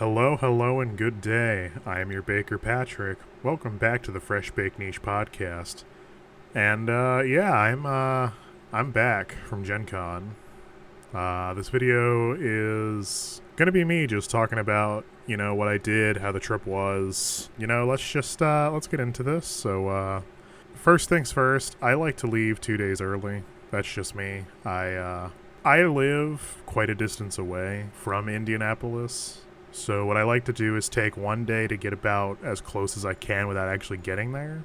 Hello, hello, and good day. I am your baker, Patrick. Welcome back to the Fresh Bake Niche podcast. And I'm back from Gen Con. This video is gonna be me just talking about what I did, how the trip was. Let's get into this. First things first, I like to leave 2 days early. That's just me. I live quite a distance away from Indianapolis. So what I like to do is take one day to get about as close as I can without actually getting there,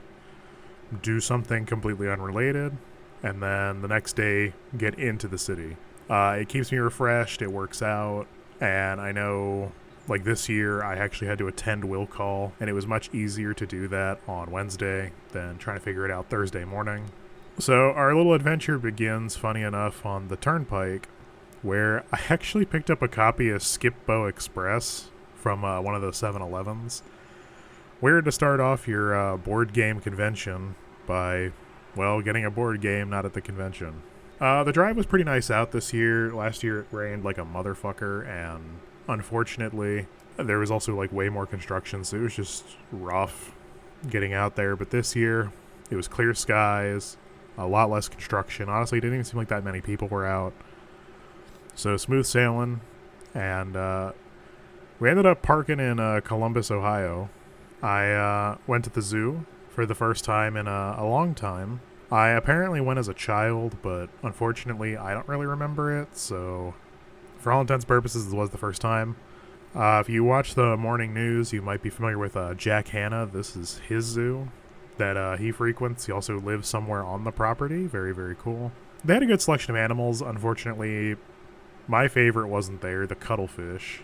do something completely unrelated, and then the next day get into the city. It keeps me refreshed, it works out, and I know, like this year, I actually had to attend will call, and it was much easier to do that on Wednesday than trying to figure it out Thursday morning. So our little adventure begins, funny enough, on the Turnpike, where I actually picked up a copy of Skip Bo Express from one of those 7-Elevens. Weird to start off your board game convention by, getting a board game not at the convention. The drive was pretty nice out this year. Last year it rained like a motherfucker, and unfortunately there was also way more construction, so it was just rough getting out there. But this year it was clear skies, a lot less construction. Honestly, it didn't even seem like that many people were out. So smooth sailing, and we ended up parking in Columbus, Ohio. I went to the zoo for the first time in a long time. I apparently went as a child, but unfortunately I don't really remember it, so for all intents and purposes this was the first time. If you watch the morning news, you might be familiar with Jack Hanna. This is his zoo that he frequents. He also lives somewhere on the property. Very, very cool. They had a good selection of animals. Unfortunately, my favorite wasn't there, the cuttlefish,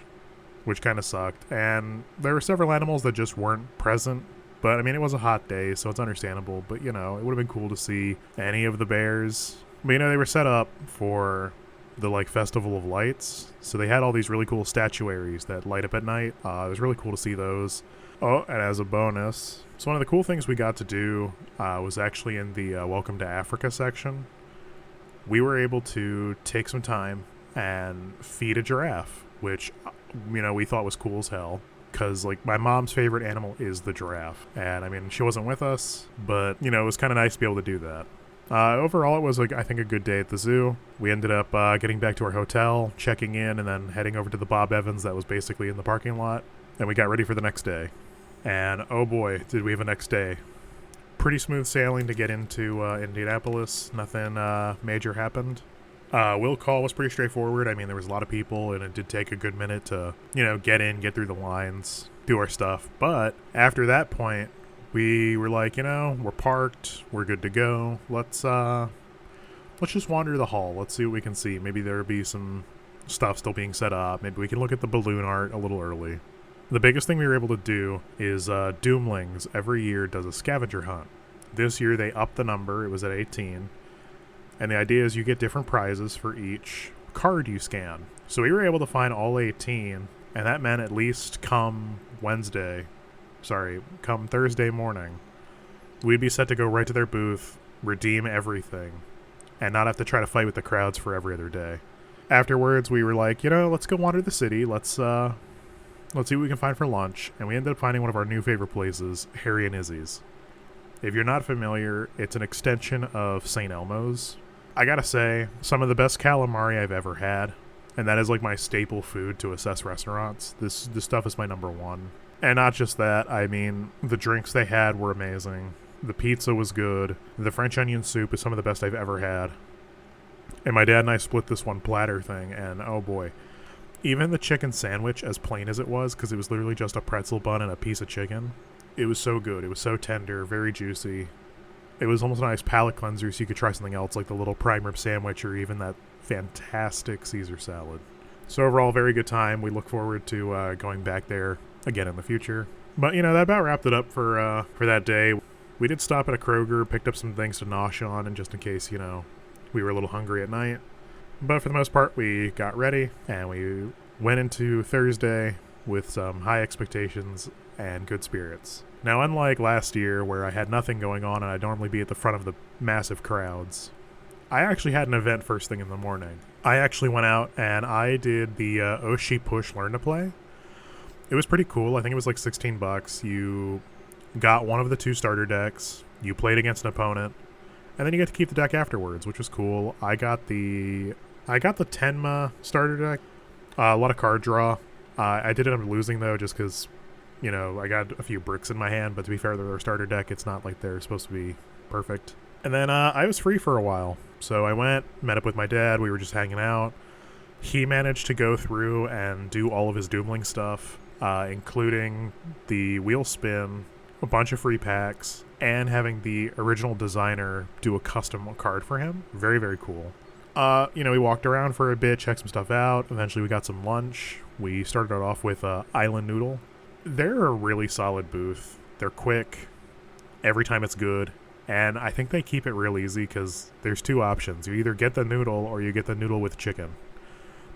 which kind of sucked. And there were several animals that just weren't present. But, I mean, it was a hot day, so it's understandable. But, it would have been cool to see any of the bears. But, they were set up for the, Festival of Lights. So they had all these really cool statuaries that light up at night. It was really cool to see those. Oh, and as a bonus, so one of the cool things we got to do was actually in the Welcome to Africa section. We were able to take some time and feed a giraffe, which, we thought was cool as hell. Because, my mom's favorite animal is the giraffe. And, I mean, she wasn't with us, but, it was kind of nice to be able to do that. Overall, it was, I think a good day at the zoo. We ended up getting back to our hotel, checking in, and then heading over to the Bob Evans that was basically in the parking lot. And we got ready for the next day. And, oh boy, did we have a next day. Pretty smooth sailing to get into Indianapolis. Nothing major happened. Will call was pretty straightforward. I mean, there was a lot of people, and it did take a good minute to, get in, get through the lines, do our stuff. But after that point, we were like, we're parked, we're good to go. Let's just wander the hall. Let's see what we can see. Maybe there'll be some stuff still being set up. Maybe we can look at the balloon art a little early. The biggest thing we were able to do is Doomlings every year does a scavenger hunt. This year they upped the number. It was at 18. And the idea is you get different prizes for each card you scan. So we were able to find all 18, and that meant at least come Thursday morning, we'd be set to go right to their booth, redeem everything, and not have to try to fight with the crowds for every other day. Afterwards, we were like, let's go wander the city. Let's see what we can find for lunch. And we ended up finding one of our new favorite places, Harry and Izzy's. If you're not familiar, it's an extension of St. Elmo's. I gotta say, some of the best calamari I've ever had, and that is my staple food to assess restaurants. This stuff is my number one. And not just that, I mean, the drinks they had were amazing. The pizza was good. The French onion soup is some of the best I've ever had. And my dad and I split this one platter thing, and oh boy. Even the chicken sandwich, as plain as it was, because it was literally just a pretzel bun and a piece of chicken, it was so good. It was so tender, very juicy. It was almost a nice palate cleanser, so you could try something else, like the little prime rib sandwich or even that fantastic Caesar salad. So overall, very good time. We look forward to going back there again in the future. But, that about wrapped it up for that day. We did stop at a Kroger, picked up some things to nosh on, and just in case, we were a little hungry at night. But for the most part, we got ready, and we went into Thursday with some high expectations and good spirits. Now, unlike last year, where I had nothing going on and I'd normally be at the front of the massive crowds, I actually had an event first thing in the morning. I actually went out and I did the Oshi Push Learn to Play. It was pretty cool. I think it was like $16. You got one of the two starter decks. You played against an opponent, and then you get to keep the deck afterwards, which was cool. I got the Tenma starter deck. A lot of card draw. I did end up losing though, just because I got a few bricks in my hand. But to be fair, they're their starter deck. It's not like they're supposed to be perfect. And then I was free for a while, so I went, met up with my dad. We were just hanging out. He managed to go through and do all of his Doomling stuff, including the wheel spin, a bunch of free packs, and having the original designer do a custom card for him. Very, very cool. We walked around for a bit, checked some stuff out. Eventually we got some lunch. We started off with Island Noodle. They're a really solid booth. They're quick. Every time it's good. And I think they keep it real easy because there's two options. You either get the noodle or you get the noodle with chicken.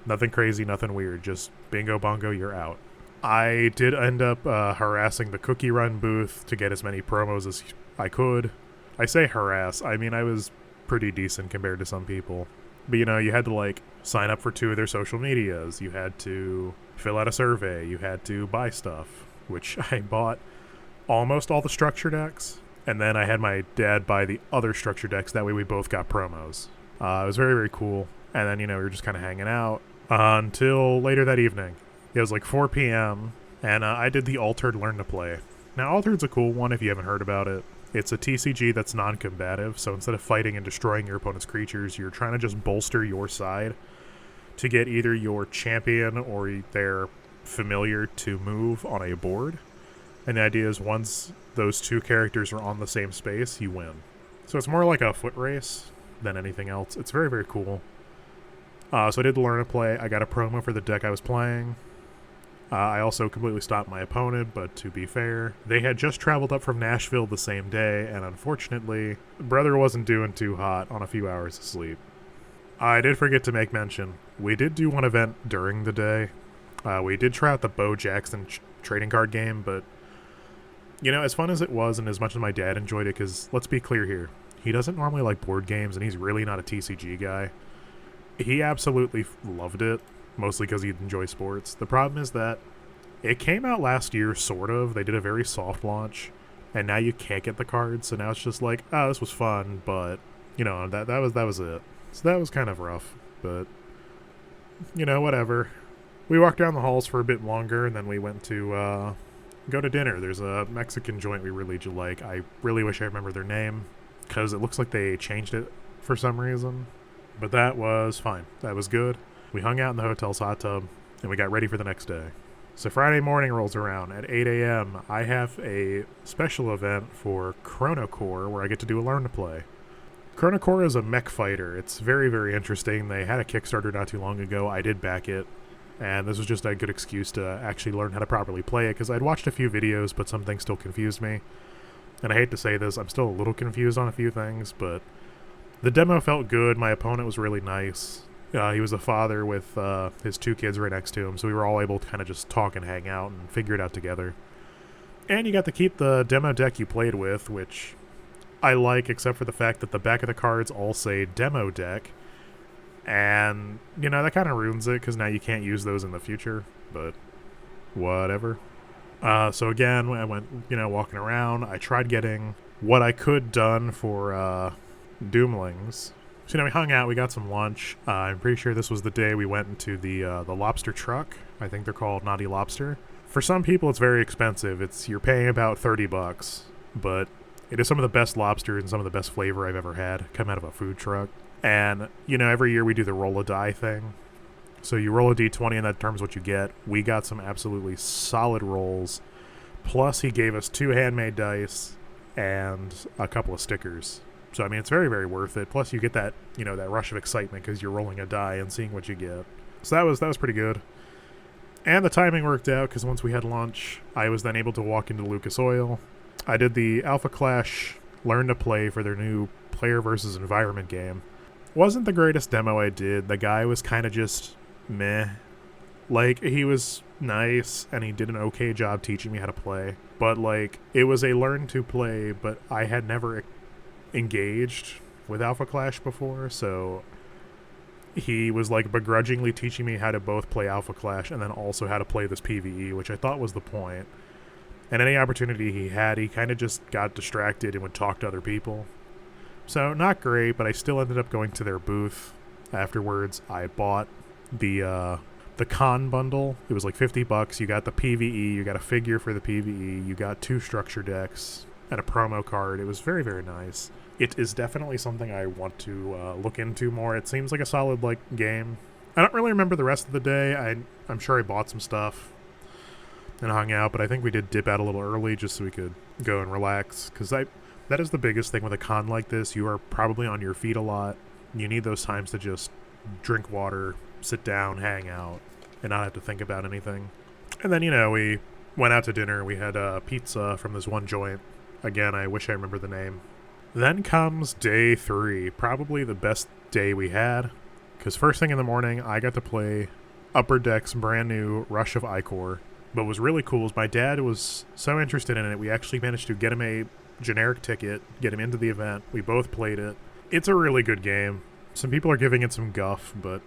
Nothing crazy, nothing weird. Just bingo bongo, you're out. I did end up harassing the Cookie Run booth to get as many promos as I could. I say harass. I mean, I was pretty decent compared to some people. But, you had to, sign up for 2 of their social medias. You had to fill out a survey. You had to buy stuff, which I bought almost all the structure decks. And then I had my dad buy the other structure decks. That way we both got promos. It was very, very cool. And then, we were just kind of hanging out until later that evening. It was like 4 p.m. And I did the Altered Learn to Play. Now, Altered's a cool one if you haven't heard about it. It's a TCG that's non-combative, so instead of fighting and destroying your opponent's creatures, you're trying to just bolster your side to get either your champion or their familiar to move on a board. And the idea is once those two characters are on the same space, you win. So it's more like a foot race than anything else. It's very, very cool. So I did learn to play. I got a promo for the deck I was playing. I also completely stopped my opponent, but to be fair, they had just traveled up from Nashville the same day, and unfortunately, brother wasn't doing too hot on a few hours of sleep. I did forget to make mention, we did do one event during the day. We did try out the Bo Jackson trading card game, but, as fun as it was and as much as my dad enjoyed it, because let's be clear here, he doesn't normally like board games, and he's really not a TCG guy. He absolutely loved it. Mostly because he enjoys sports. The problem is that it came out last year, sort of. They did a very soft launch, and now you can't get the cards. So now it's just like, oh, this was fun, but that was it. So that was kind of rough, but whatever. We walked down the halls for a bit longer, and then we went to go to dinner. There's a Mexican joint we really do like. I really wish I remember their name because it looks like they changed it for some reason, but that was fine. That was good. We hung out in the hotel's hot tub, and we got ready for the next day. So Friday morning rolls around. At 8 a.m., I have a special event for Chrono Core where I get to do a learn to play. Chrono Core is a mech fighter. It's very, very interesting. They had a Kickstarter not too long ago. I did back it, and this was just a good excuse to actually learn how to properly play it, because I'd watched a few videos, but some things still confused me. And I hate to say this, I'm still a little confused on a few things, but the demo felt good. My opponent was really nice. He was a father with his 2 kids right next to him, so we were all able to kind of just talk and hang out and figure it out together. And you got to keep the demo deck you played with, which I like, except for the fact that the back of the cards all say demo deck, and, that kind of ruins it, because now you can't use those in the future, but whatever. So again, I went, walking around. I tried getting what I could done for Doomlings. So, we hung out, we got some lunch. I'm pretty sure this was the day we went into the lobster truck. I think they're called Naughty Lobster. For some people, it's very expensive. You're paying about $30, but it is some of the best lobster and some of the best flavor I've ever had come out of a food truck. And, every year we do the roll a die thing. So you roll a d20 and that determines what you get. We got some absolutely solid rolls. Plus, he gave us 2 handmade dice and a couple of stickers. So, it's very, very worth it. Plus, you get that, that rush of excitement because you're rolling a die and seeing what you get. So that was pretty good. And the timing worked out because once we had lunch, I was then able to walk into Lucas Oil. I did the Alpha Clash Learn to Play for their new player versus environment game. Wasn't the greatest demo I did. The guy was kind of just meh. He was nice and he did an okay job teaching me how to play. But, it was a learn to play, but I had never engaged with Alpha Clash before, so he was like begrudgingly teaching me how to both play Alpha Clash and then also how to play this PvE, which I thought was the point. And any opportunity he had, he kind of just got distracted and would talk to other people. So not great, but I still ended up going to their booth. Afterwards, I bought the con bundle. It was like $50. You got the PvE, you got a figure for the PvE, you got 2 structure decks and a promo card. It was very, very nice. It is definitely something I want to look into more. It seems like a solid game. I don't really remember the rest of the day. I'm sure I bought some stuff and hung out, but I think we did dip out a little early just so we could go and relax, because that is the biggest thing with a con like this. You are probably on your feet a lot. You need those times to just drink water, sit down, hang out, and not have to think about anything. And then, we went out to dinner. We had pizza from this one joint. Again, I wish I remember the name. Then comes day 3, probably the best day we had, because first thing in the morning, I got to play Upper Deck's brand new Rush of Ichor. What was really cool is my dad was so interested in it, we actually managed to get him a generic ticket, get him into the event. We both played it. It's a really good game. Some people are giving it some guff, but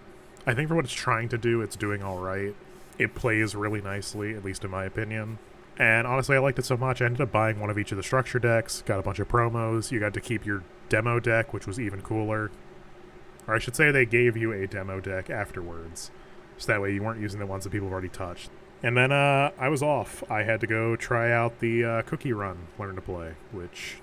I think for what it's trying to do, it's doing all right. It plays really nicely, at least in my opinion. And honestly, I liked it so much, I ended up buying one of each of the structure decks, got a bunch of promos. You got to keep your demo deck, which was even cooler. Or I should say they gave you a demo deck afterwards, so that way you weren't using the ones that people have already touched. And then I was off. I had to go try out the cookie run, learn to play, which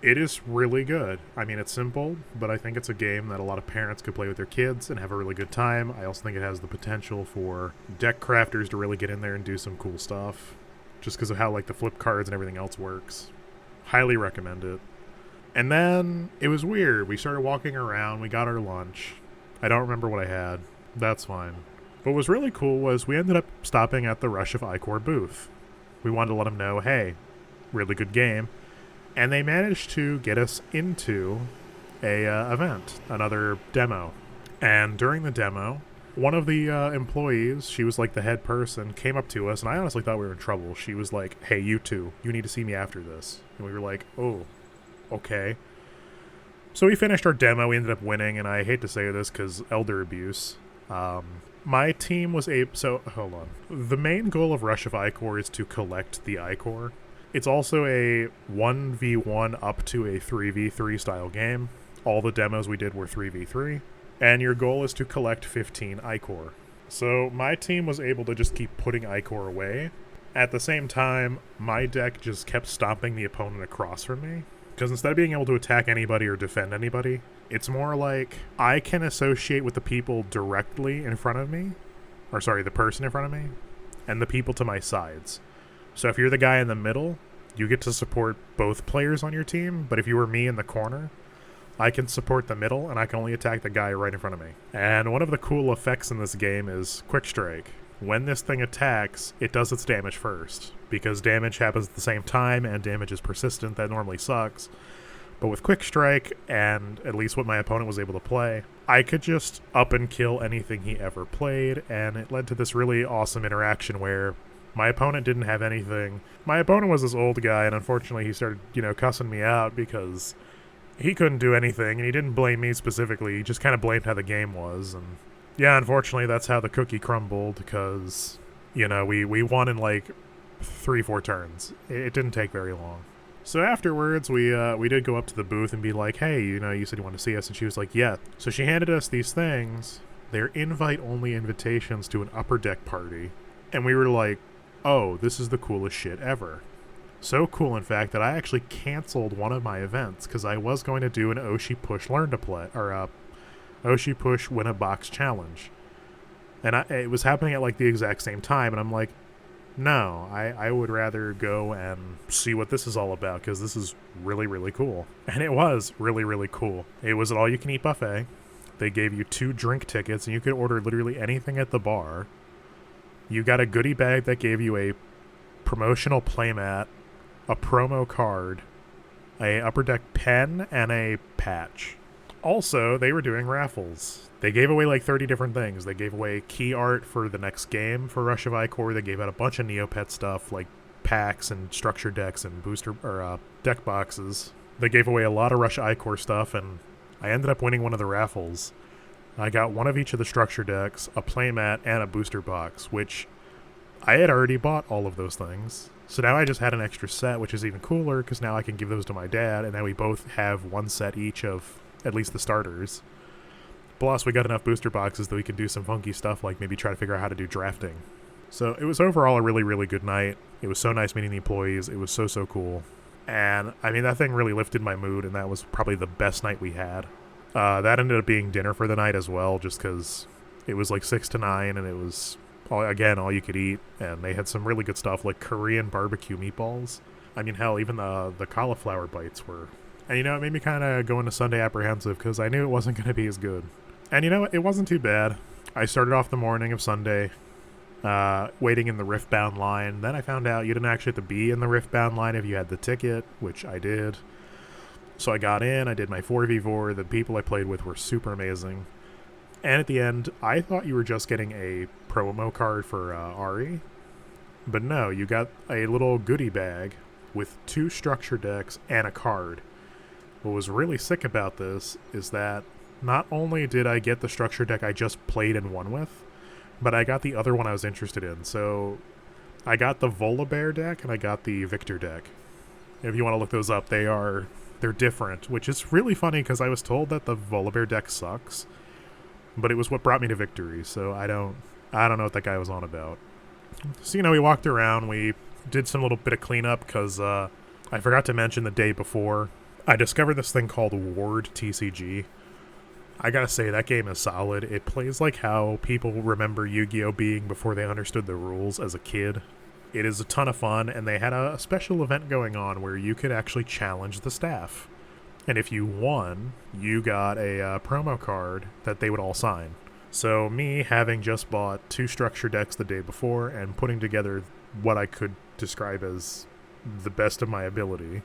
it is really good. I mean, it's simple, but I think it's a game that a lot of parents could play with their kids and have a really good time. I also think it has the potential for deck crafters to really get in there and do some cool stuff, just because of how the flip cards and everything else works. Highly recommend it. And then it was weird. We started walking around. We got our lunch. I don't remember what I had. That's fine. What was really cool was we ended up stopping at the Rush of Ichor booth. We wanted to let them know, hey, really good game. And they managed to get us into a event, another demo. And during the demo, one of the employees, she was the head person, came up to us, and I honestly thought we were in trouble. She was like, hey, you two, you need to see me after this. And we were like, oh, okay. So we finished our demo, we ended up winning, and I hate to say this because elder abuse. My team was so hold on. The main goal of Rush of Ichor is to collect the Ichor. It's also a 1v1 up to a 3v3 style game. All the demos we did were 3v3. And your goal is to collect 15 Ichor. So my team was able to just keep putting Ichor away. At the same time, my deck just kept stomping the opponent across from me. Because instead of being able to attack anybody or defend anybody, it's more like I can associate with the people directly in front of me, or sorry, the person in front of me, and the people to my sides. So if you're the guy in the middle, you get to support both players on your team, but if you were me in the corner, I can support the middle, and I can only attack the guy right in front of me. And one of the cool effects in this game is Quick Strike. When this thing attacks, it does its damage first, because damage happens at the same time, and damage is persistent. That normally sucks. But with Quick Strike, and at least what my opponent was able to play, I could just up and kill anything he ever played, and it led to this really awesome interaction where my opponent didn't have anything. My opponent was this old guy, and unfortunately he started, cussing me out because he couldn't do anything, and he didn't blame me specifically. He just kind of blamed how the game was, and yeah, unfortunately, that's how the cookie crumbled, because, we won in 3-4 turns. It didn't take very long. So afterwards, we did go up to the booth and be like, hey, you said you wanted to see us, and she was like, yeah. So she handed us these things. They're invite-only invitations to an upper deck party. And we were like, oh, this is the coolest shit ever. So cool, in fact, that I actually canceled one of my events, because I was going to do an Oshi Push Learn to Play, or Oshi Push Win a Box Challenge. And it was happening at the exact same time, and I'm like, no, I would rather go and see what this is all about, because this is really, really cool. And it was really, really cool. It was an all-you-can-eat buffet. They gave you 2 drink tickets, and you could order literally anything at the bar. You got a goodie bag that gave you a promotional playmat, a promo card, a Upper Deck pen, and a patch. Also, they were doing raffles. They gave away 30 different things. They gave away key art for the next game for Rush of Ichor. They gave out a bunch of Neopet stuff like packs and structure decks and booster or deck boxes. They gave away a lot of Rush Ichor stuff, and I ended up winning one of the raffles. I got one of each of the structure decks, a playmat, and a booster box, which I had already bought all of those things. So now I just had an extra set, which is even cooler because now I can give those to my dad, and now we both have one set each of at least the starters. Plus, we got enough booster boxes that we can do some funky stuff like maybe try to figure out how to do drafting. So it was overall a really, really good night. It was so nice meeting the employees. It was so, so cool. And, I mean, that thing really lifted my mood, and that was probably the best night we had. That ended up being dinner for the night as well, just because it was like 6 to 9, and it was, all you could eat. And they had some really good stuff, like Korean barbecue meatballs. I mean, hell, even the cauliflower bites were... And, it made me kind of go into Sunday apprehensive, because I knew it wasn't going to be as good. And, it wasn't too bad. I started off the morning of Sunday... waiting in the Riftbound line. Then I found out you didn't actually have to be in the Riftbound line if you had the ticket, which I did. So I got in, I did my 4v4, the people I played with were super amazing. And at the end, I thought you were just getting a promo card for Ari. But no, you got a little goodie bag with 2 structure decks and a card. What was really sick about this is that not only did I get the structure deck I just played and won with, but I got the other one I was interested in. So I got the Volibear deck and I got the Victor deck. If you want to look those up, they're different, which is really funny because I was told that the Volibear deck sucks, but it was what brought me to victory. So I don't know what that guy was on about. So we walked around, we did some little bit of cleanup because I forgot to mention the day before I discovered this thing called Ward TCG. I gotta say, that game is solid. It plays like how people remember Yu-Gi-Oh! Being before they understood the rules as a kid. It is a ton of fun, and they had a special event going on where you could actually challenge the staff. And if you won, you got a promo card that they would all sign. So me, having just bought 2 structure decks the day before and putting together what I could describe as the best of my ability,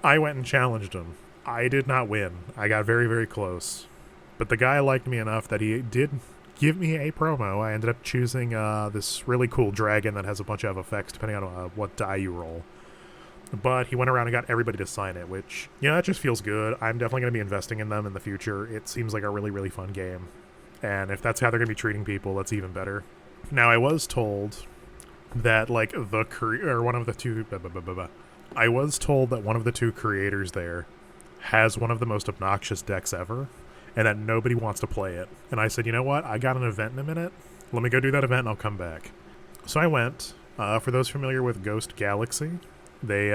I went and challenged him. I did not win. I got very, very close. But the guy liked me enough that he did give me a promo. I ended up choosing this really cool dragon that has a bunch of effects depending on what die you roll. But he went around and got everybody to sign it, which, that just feels good. I'm definitely going to be investing in them in the future. It seems like a really, really fun game. And if that's how they're going to be treating people, that's even better. Now, I was told that, one of the two... I was told that one of the 2 creators there has one of the most obnoxious decks ever, and that nobody wants to play it. And I said, you know what? I got an event in a minute. Let me go do that event and I'll come back. So I went. For those familiar with Ghost Galaxy, they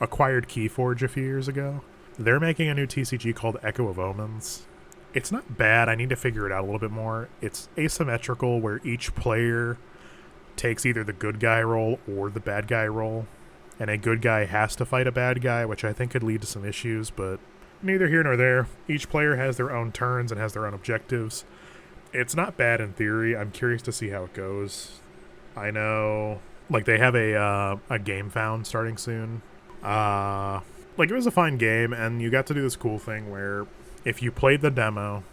acquired Keyforge a few years ago. They're making a new TCG called Echo of Omens. It's not bad. I need to figure it out a little bit more. It's asymmetrical where each player takes either the good guy role or the bad guy role. And a good guy has to fight a bad guy, which I think could lead to some issues, but neither here nor there. Each player has their own turns and has their own objectives. It's not bad in theory. I'm curious to see how it goes. I know, they have a game found starting soon. It was a fine game, and you got to do this cool thing where if you played the demo,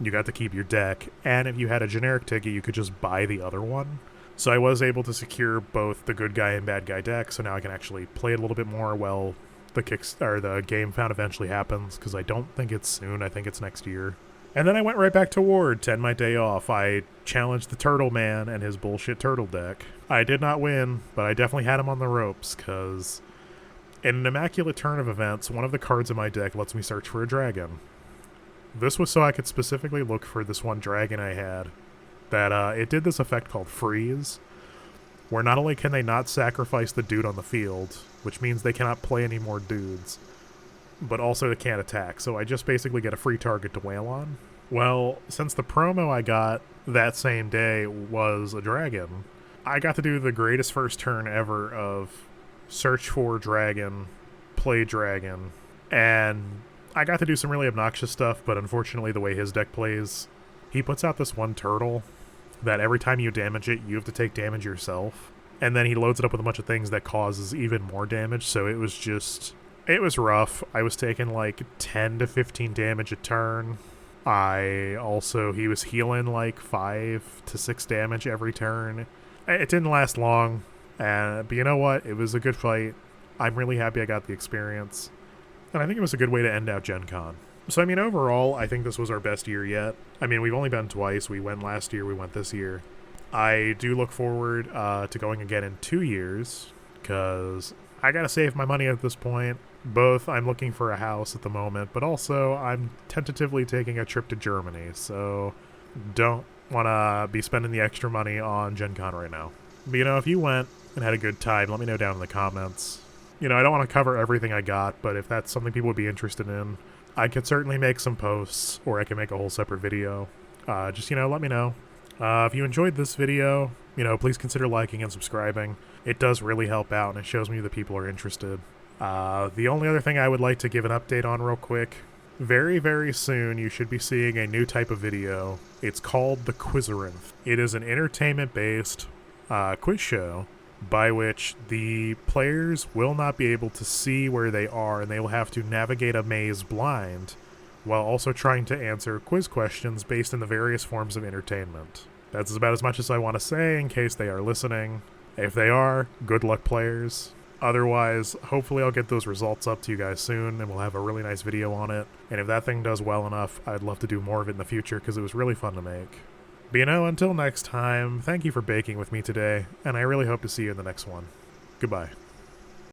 you got to keep your deck, and if you had a generic ticket, you could just buy the other one. So I was able to secure both the good guy and bad guy deck, so now I can actually play it a little bit more while the game found eventually happens, because I don't think it's soon. I think it's next year. And then I went right back to Ward to end my day off. I challenged the Turtle Man and his bullshit turtle deck. I did not win, but I definitely had him on the ropes, because in an immaculate turn of events, one of the cards in my deck lets me search for a dragon. This was so I could specifically look for this one dragon I had, that it did this effect called Freeze, where not only can they not sacrifice the dude on the field, which means they cannot play any more dudes, but also they can't attack, so I just basically get a free target to wail on. Well, since the promo I got that same day was a dragon, I got to do the greatest first turn ever of search for dragon, play dragon, and I got to do some really obnoxious stuff, but unfortunately the way his deck plays, he puts out this one turtle that every time you damage it, you have to take damage yourself. And then he loads it up with a bunch of things that causes even more damage, so it was rough. I was taking 10 to 15 damage a turn. He was healing 5 to 6 damage every turn. It didn't last long, but you know what? It was a good fight. I'm really happy I got the experience. And I think it was a good way to end out Gen Con. So, I mean, overall, I think this was our best year yet. I mean, we've only been twice. We went last year, we went this year. I do look forward to going again in 2 years, because I gotta save my money at this point. Both, I'm looking for a house at the moment, but also I'm tentatively taking a trip to Germany, so don't want to be spending the extra money on Gen Con right now. But, if you went and had a good time, let me know down in the comments. I don't want to cover everything I got, but if that's something people would be interested in, I could certainly make some posts, or I can make a whole separate video. Just, let me know. If you enjoyed this video, please consider liking and subscribing. It does really help out, and it shows me that people are interested. The only other thing I would like to give an update on real quick, very, very soon you should be seeing a new type of video. It's called the Quizarinth. It is an entertainment-based quiz show by which the players will not be able to see where they are, and they will have to navigate a maze blind while also trying to answer quiz questions based in the various forms of entertainment. That's about as much as I want to say in case they are listening. If they are, good luck, players. Otherwise, hopefully I'll get those results up to you guys soon, and we'll have a really nice video on it. And if that thing does well enough, I'd love to do more of it in the future, because it was really fun to make. But until next time, thank you for baking with me today, and I really hope to see you in the next one. Goodbye.